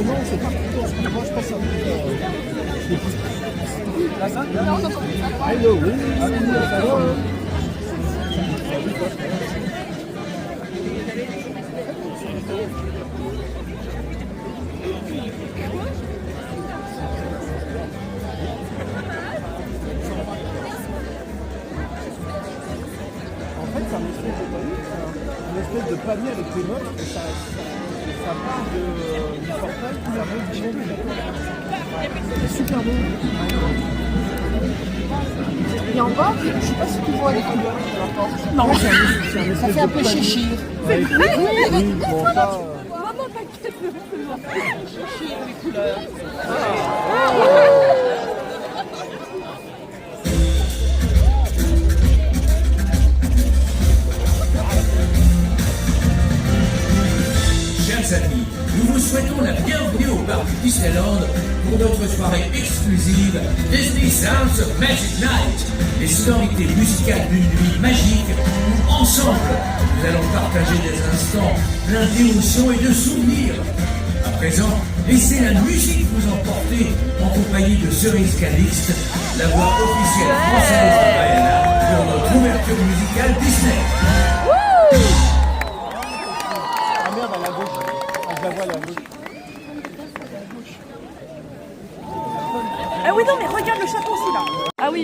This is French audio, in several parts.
Non, c'est pas plutôt. Moi, je pense à la salle. Hello, oui. Hello. En fait, c'est un espèce de panier avec les notes et ça part du portail, ça monte du monde. C'est super beau. Et en bas, je ne sais pas si tu vois les couleurs de la porte. Non, c'est un Ça fait un peu chéchir. Oui, bon, ça. Maman, t'inquiète, chéchir les couleurs. Chers amis, nous vous souhaitons la bienvenue au parc Disneyland pour notre soirée exclusive Disney Sounds of Magic Night, les sonorités musicales d'une nuit magique où ensemble nous allons partager des instants pleins d'émotions et de souvenirs. À présent, laissez la musique vous emporter en compagnie de Cerise Calixte, la voix officielle française de Diana pour notre ouverture musicale Disney. Ah merde, à la gauche. Ah, je la vois à la gauche. Ah oui, non, mais regarde le château aussi là. Ah oui.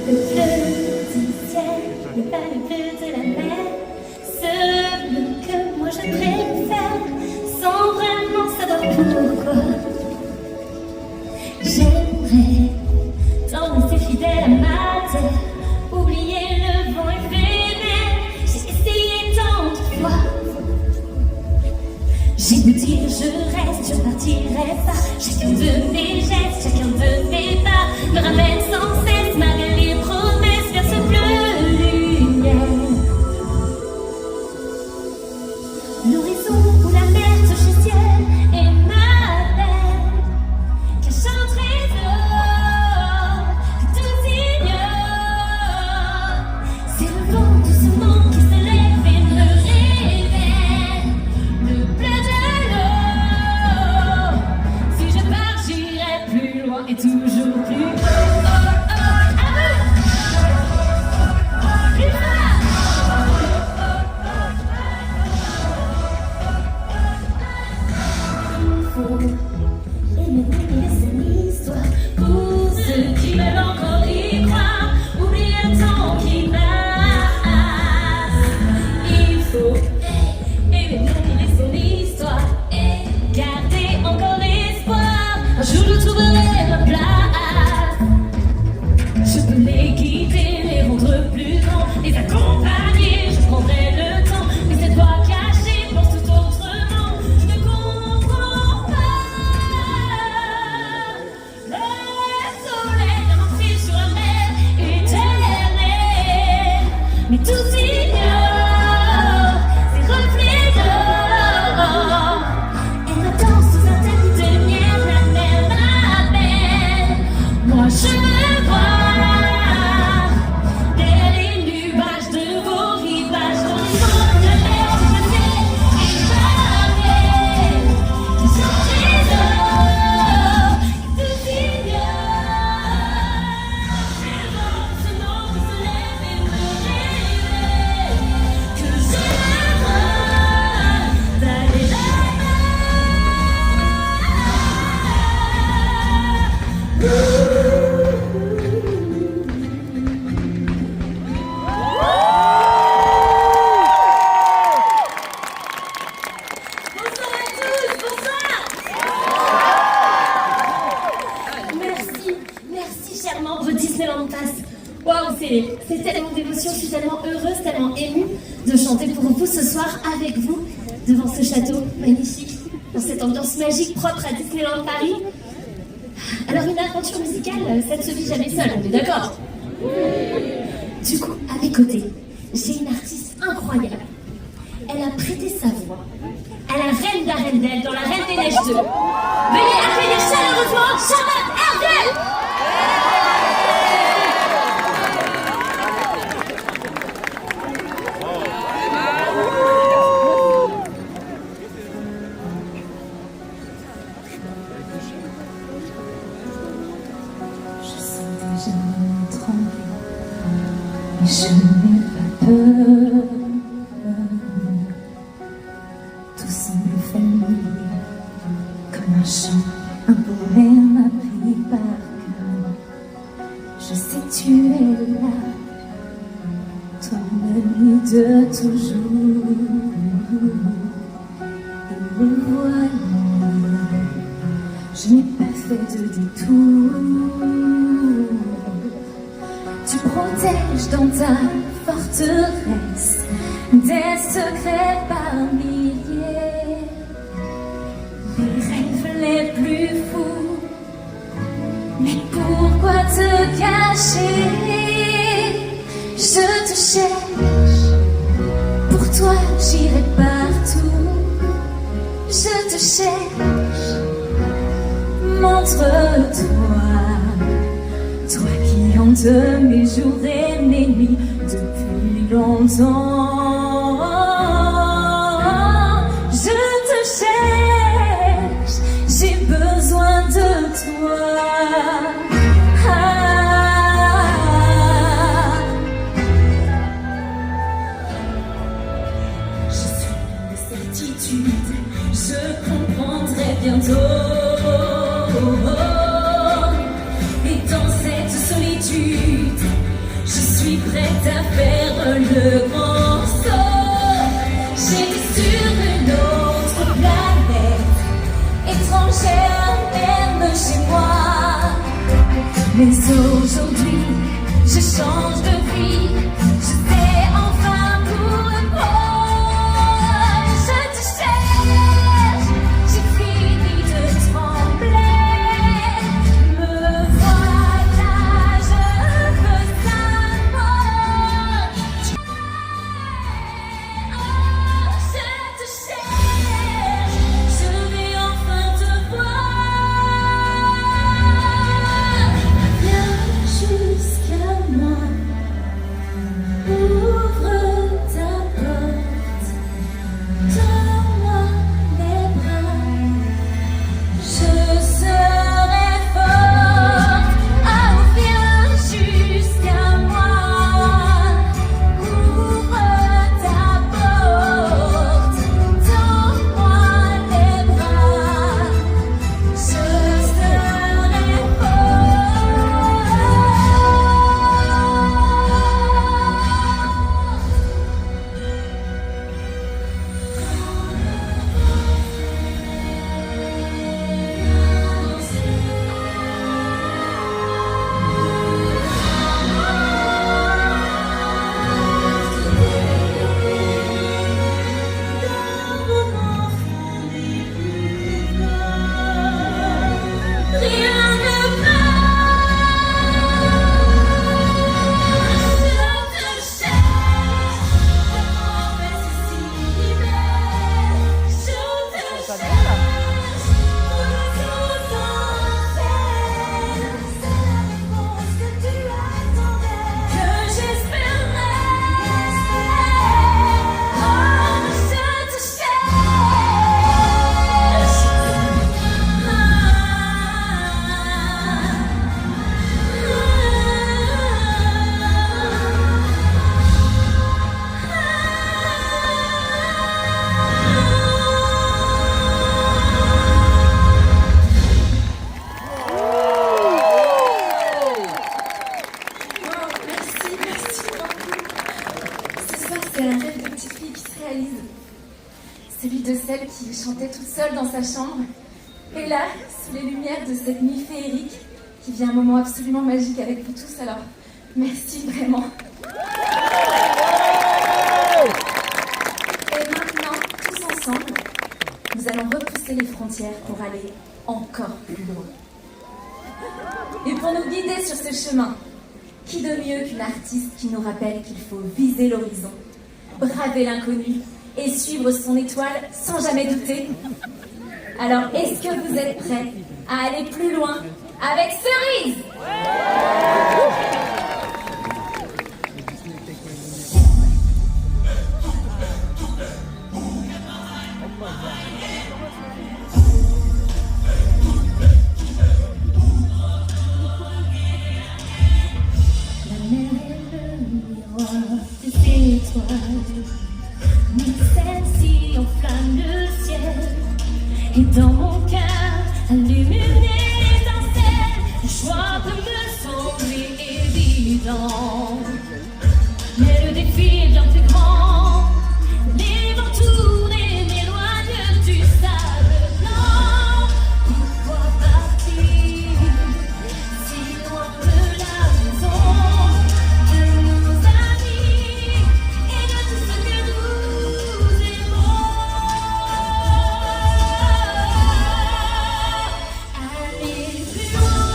Le bleu du ciel n'est pas le bleu de la mer. Ce bleu que moi je préfère, sans vraiment savoir pourquoi. J'aimerais tant rester fidèle à ma terre, oublier le vent éphémère. J'ai essayé tant de fois. J'ai beau dire je reste, je partirai pas. Chacun de mes gestes, chacun de mes pas me ramène sans cesse malgré les promesses vers ce bleu lumière. L'horizon où la mer touche le ciel est ma belle, cachant un trésor que tous ignorent. C'est le vent doucement qui se lève et me révèle le bleu de l'eau. Si je pars, j'irai plus loin et toujours plus haut. Pour ceux qui veulent encore y croire, oublier le temps qui passe. Il faut aimer son histoire et garder encore l'espoir. Un jour je trouverai ma place. Je peux les guider, les rendre plus grands, les accompagner, je prendrai le temps. Mais cette voix cachée pense tout autrement. Je ne comprends pas. Le soleil a monté sur la mer éternelle, mais tout ignore ses reflets d'or. Et ma danse sous un tapis de lumière, la mer m'appelle. Moi je me vois derrière les nuages de vos rivages, dans les monts de mer glacée et jamais de ce trésor que tout ignore. Et le vent doucement qui se lève et me révèle que j'ai le droit d'aller là-bas. Bonsoir à tous, bonsoir. Merci chers membres Disneyland Pass. Waouh, c'est tellement d'émotion, je suis tellement heureuse, tellement émue de chanter pour vous ce soir avec vous, devant ce château magnifique, dans cette ambiance magique propre à Disneyland Paris. Alors une aventure musicale, ça ne se vit jamais seule, on est d'accord? Du coup, à mes côtés, j'ai une artiste incroyable. Elle a prêté sa voix à la reine d'Arendelle dans La Reine des Neiges 2. Veuillez accueillir chaleureusement Charlotte Ardel. je n'ai pas peur. Tout semble familier, comme un chant, un poème appris par cœur. Je sais tu es là, ton ami de toujours. Et me voilà, je n'ai pas fait de détour. Tu protèges dans ta forteresse des secrets par milliers, les rêves les plus fous. Mais pourquoi te cacher? Je te cherche, pour toi j'irai partout. Je te cherche, montre-toi, toi qui hantes mes jours et mes nuits depuis longtemps. Je te cherche, j'ai besoin de toi. Je suis pleine de certitude, je comprendrai bientôt. Et dans cette solitude, je suis prête à faire le grand saut. J'étais sur une autre planète, étrangère même chez moi. Mais aujourd'hui, je change de vie, je sais enfin pourquoi. Je te cherche, j'ai fini de trembler. Me voilà, je veux savoir. Oh, je te cherche, je vais enfin te voir. Viens jusqu'à moi, ouvre ta porte, tends-moi les bras, je serai forte. Oh, viens jusqu'à moi, ouvre ta porte, tends-moi les bras, je serai forte. Rien ne va, je te cherche, comment est-ce si belle? Je te cherche, retour sans cesse, c'est la réponse que tu attendais, que j'espérais. Oh, je te cherche. Merci beaucoup. Ce soir, c'est un rêve de petite fille qui se réalise. Celui de celle qui chantait toute seule dans sa chambre. Et là, sous les lumières de cette nuit féerique, qui vit un moment absolument magique avec vous tous. Alors, merci vraiment. Et maintenant, tous ensemble, nous allons repousser les frontières pour aller encore plus loin. Et pour nous guider sur ce chemin, qui de mieux qu'une artiste qui nous rappelle qu'il faut viser l'horizon, braver l'inconnu et suivre son étoile sans jamais douter. Alors, est-ce que vous êtes prêts à aller plus loin avec Cerise? La mer est le miroir me semblait évident. Mais le défi est bien plus grand. Les vents tournent et m'éloignent du sable blanc. Pourquoi partir si loin de la maison, de nos amis et de tout ce que nous aimons? Aller plus loin,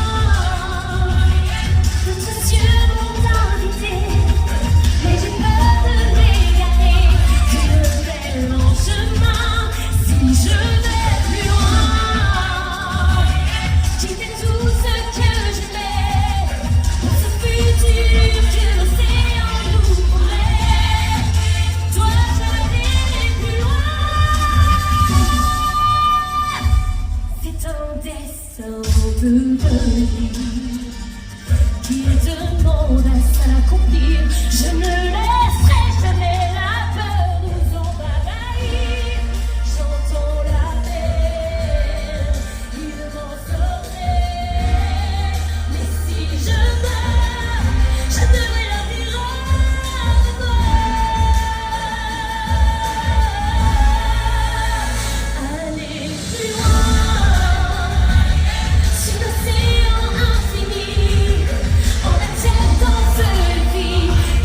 d'autres cieux m'ont invité, mais j'ai peur de m'égarer, je me perds en chemin si je vais plus loin. Quitter tout ce que j'aimais pour ce futur que l'océan nous promet. Dois-je aller plus loin? C'est un destin de vie qui demande à s'accomplir. Je ne laisserai jamais la peur nous envahir. J'entends la mer, il m'en saurait. Mais si je meurs, je devrais leur dire au revoir. Aller plus loin sur l'océan infini, en acceptant ce défi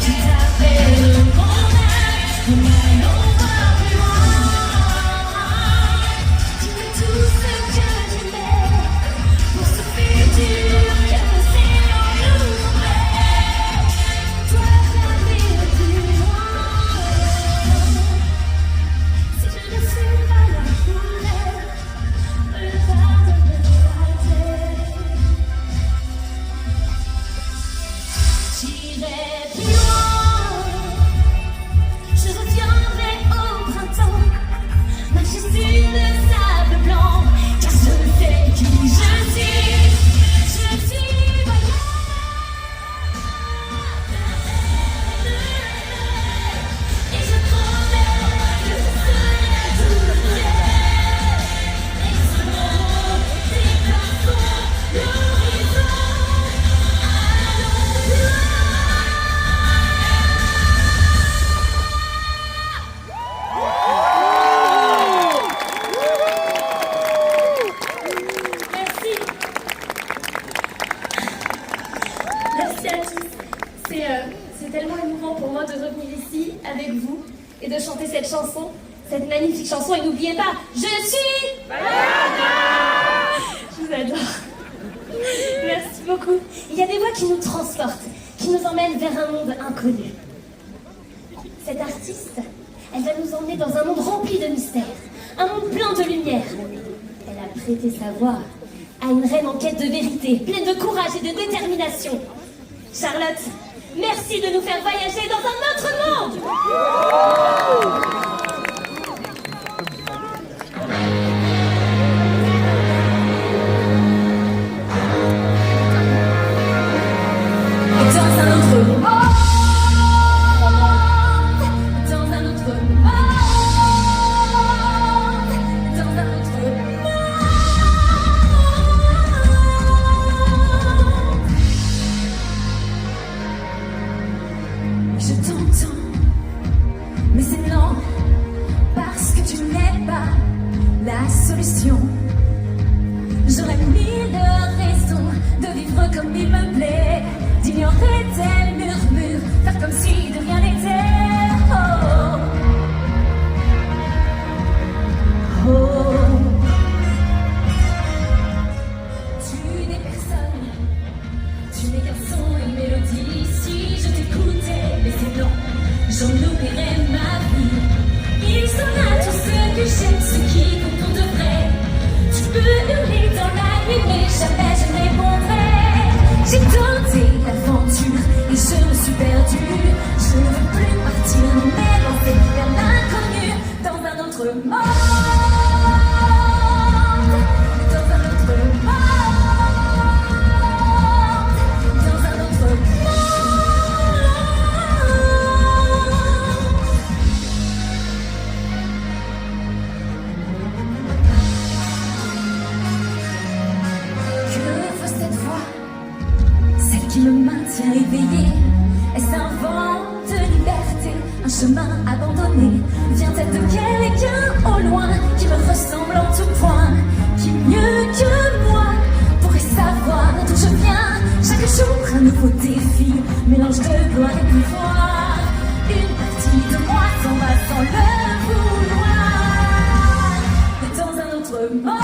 qui t'appelle mon âme, en allant voir plus loin. Quitter tout ce que j'aimais pour ce futur que l'océan nous promet. Dois-je aller plus loin? Si je ne suis pas la couleur, me pardonne la terre. J'irai plus loin, je reviendrai au printemps, marcher sur le sable blanc, car je sais qui je suis voyage. Et je promets que ce serait tout vrai. Et selon tes garçons, l'horizon, allons plus loin. Merci. Merci à tous. C'est tellement émouvant pour moi de revenir ici avec vous et de chanter cette chanson, cette magnifique chanson. Et n'oubliez pas, je suis Bayana. Je vous adore. Merci beaucoup. Il y a des voix qui nous transportent, qui nous emmènent vers un monde inconnu. Cette artiste, elle va nous emmener dans un monde rempli de mystères, un monde plein de lumière. Elle a prêté sa voix à une reine en quête de vérité, pleine de courage et de détermination. Charlotte, merci de nous faire voyager dans un autre monde. Dans un autre monde, dans un autre monde, dans un autre monde. Je t'entends, mais c'est lent, parce que tu n'es pas la solution. J'aurais mille raisons de vivre comme il me plaît, d'ignorer tes murmures, faire comme si de rien n'était. Oh, oh. Tu n'es personne, tu n'es qu'un son, une mélodie. Si je t'écoutais, mais c'est non, j'en oublierais ma vie. Il sera tout ce que j'aime, ce qui compte pour de vrai. Tu peux hurler dans la nuit, mais jamais je ne répondrai. J'ai tenté l'aventure et je me suis perdue. Je ne veux plus partir, m'élancer vers l'inconnu, dans un autre monde, dans un autre monde, dans un autre monde. Que veut cette voix? qui me maintient éveillée. Est-ce un vent de liberté, un chemin abandonné? Vient-elle de quelqu'un au loin qui me ressemble en tout point, qui mieux que moi pourrait savoir d'où je viens? Chaque jour un nouveau défi, mélange de gloire et pouvoir. Une partie de moi s'en va sans le vouloir, dans un autre monde.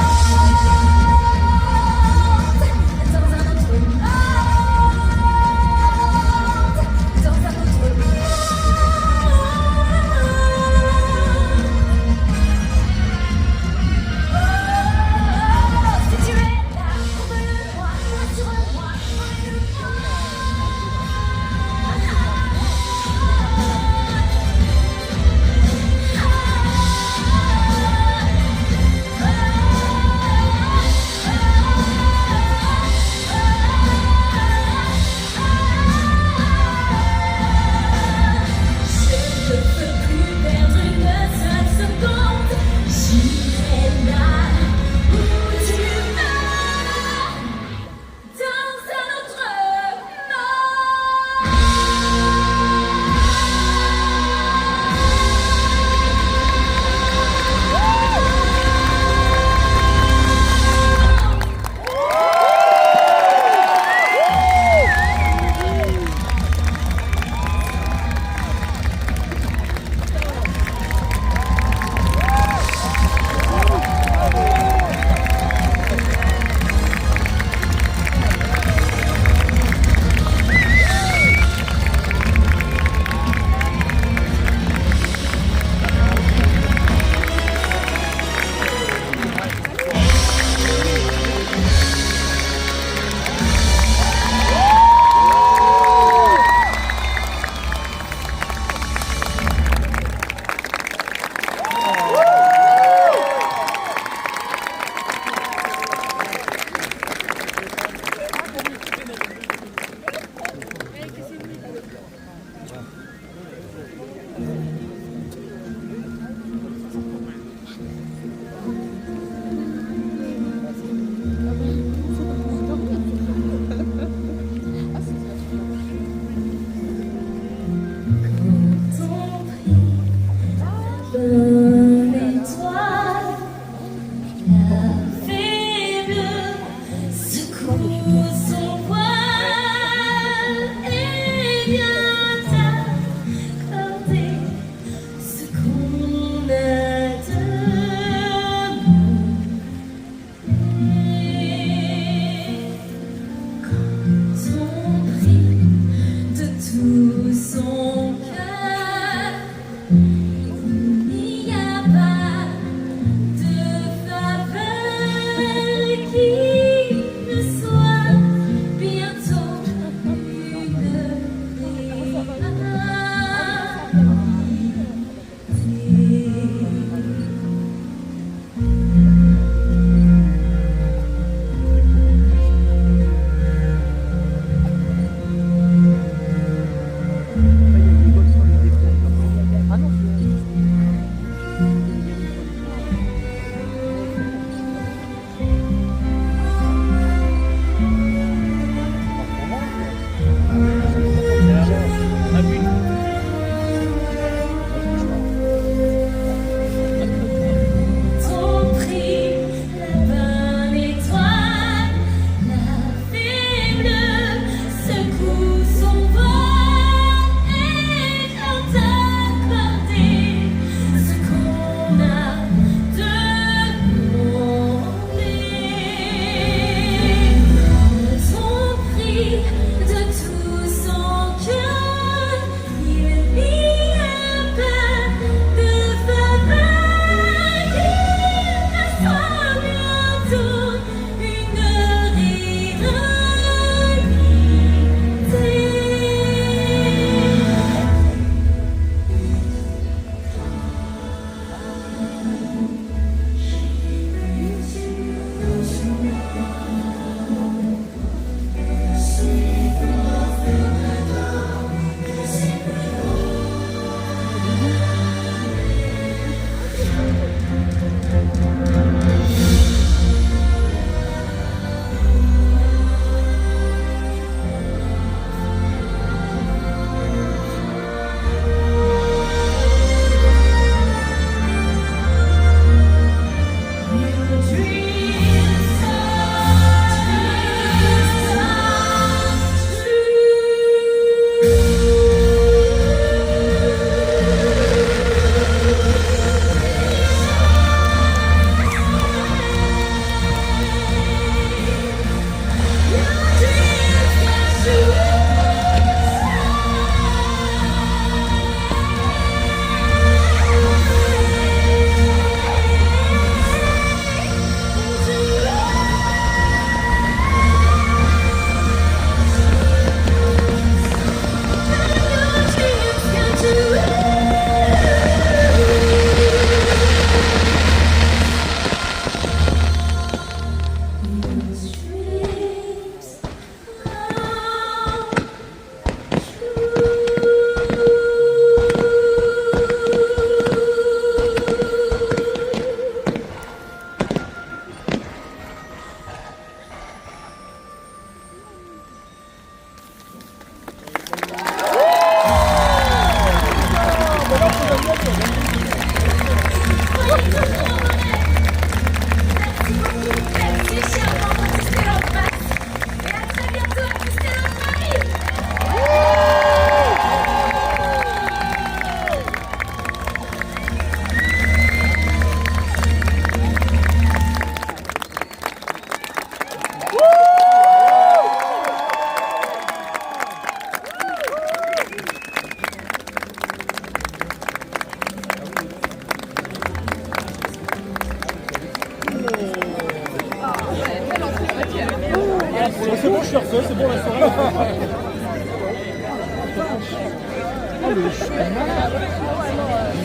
Oh, le chou est malade.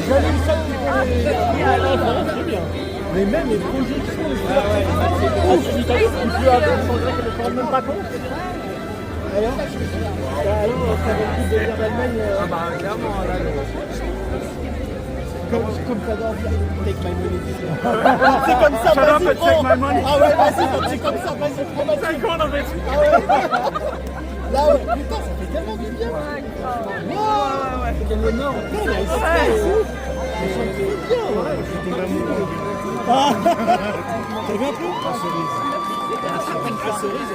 J'allume ça très bien. Mais même les projections, les il pleut à peine, on dirait qu'elle ne se rend même pas compte. Alors, ça va le coup de venir d'Allemagne. Ah bah clairement, là, comme ça doit dire, take my money. C'est comme ça, vas-y, prends. Ah ouais, vas-y, c'est comme ça, vas-y, prends ma thune. Ah ouais. Là, ouais, putain, ça fait tellement du bien. Ouais. Quel honneur. C'est bien, ouais. T'as vu un peu? La cerise.